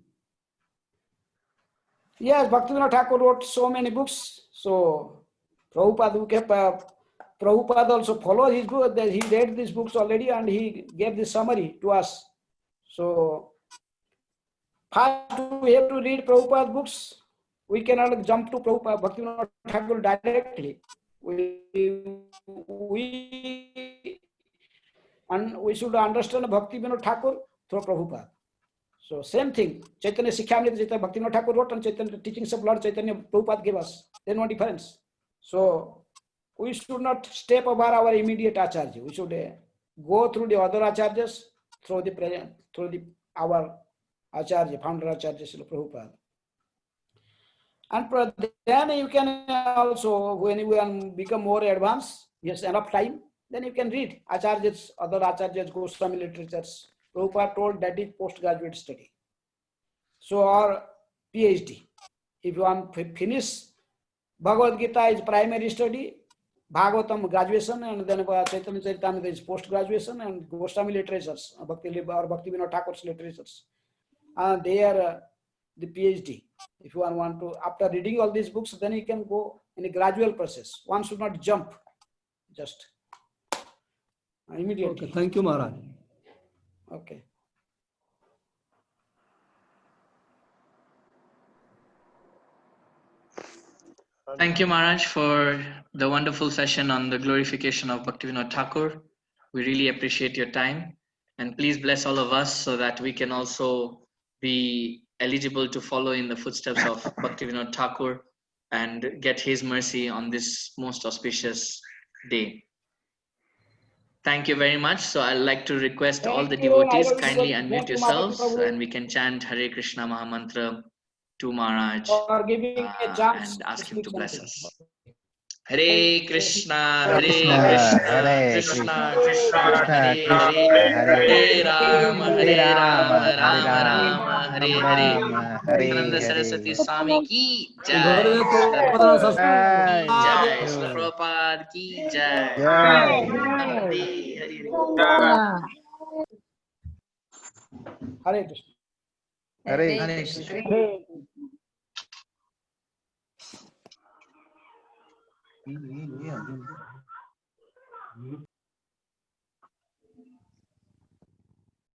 Yes, Bhaktivinoda Thakur wrote so many books. So Prabhupada also followed his book. He read these books already and he gave the summary to us. So first we have to read Prabhupada's books. We cannot jump to Prabhupada Bhaktivinoda Thakur directly. We should understand Bhaktivinoda Thakur through Prabhupada. So same thing, Chaitanya Sikhamrita, Chaitanya Bhaktivinoda Thakur wrote, and Chaitanya teachings of Lord Chaitanya Prabhupada gave us. There's no difference. So we should not step over our immediate Acharya. We should go through the other Acharyas, through our Acharya, founder Acharya Srila Prabhupada. And then you can also, when you become more advanced, yes, enough time, then you can read Acharyas, other Acharyas, Goswami literatures. Prabhupada told that is postgraduate study. So, or PhD. If you want to finish, Bhagavad Gita is primary study, Bhagavatam graduation, and then Chaitanya Charitamrita is post-graduation, and Goswami literatures, Bhaktivinoda Thakur's literatures. They are the PhD. If you want to, after reading all these books, then you can go in a gradual process. One should not jump just immediately. Okay, thank you, Maharaj. Okay. Thank you, Maharaj, for the wonderful session on the glorification of Bhaktivinoda Thakur. We really appreciate your time. And please bless all of us so that we can also be eligible to follow in the footsteps of Bhaktivinoda Thakur and get his mercy on this most auspicious day. Thank you very much. So I'd like to request all the devotees kindly unmute yourselves and we can chant Hare Krishna Mahamantra to Maharaj For giving a chance and ask to him to speak bless something. us. Hare Krishna, Hare Krishna, Krishna, Hare Krishna Krishna, Krishna, Hare Krishna Hare, Hare Hare Rama, Hare Rama, Hare Rama Rama, Rama, Hare Hare Hare. Rama, Hare Nityananda Hare. Saraswati Swami ki घर jai. में Srila Prabhupada Prabhupada Shastri ki jai. Jai. Srila Prabhupada ki jai. Jai. Namaste Hare. Hare Krishna. Hare Hare Krishna. Krishna.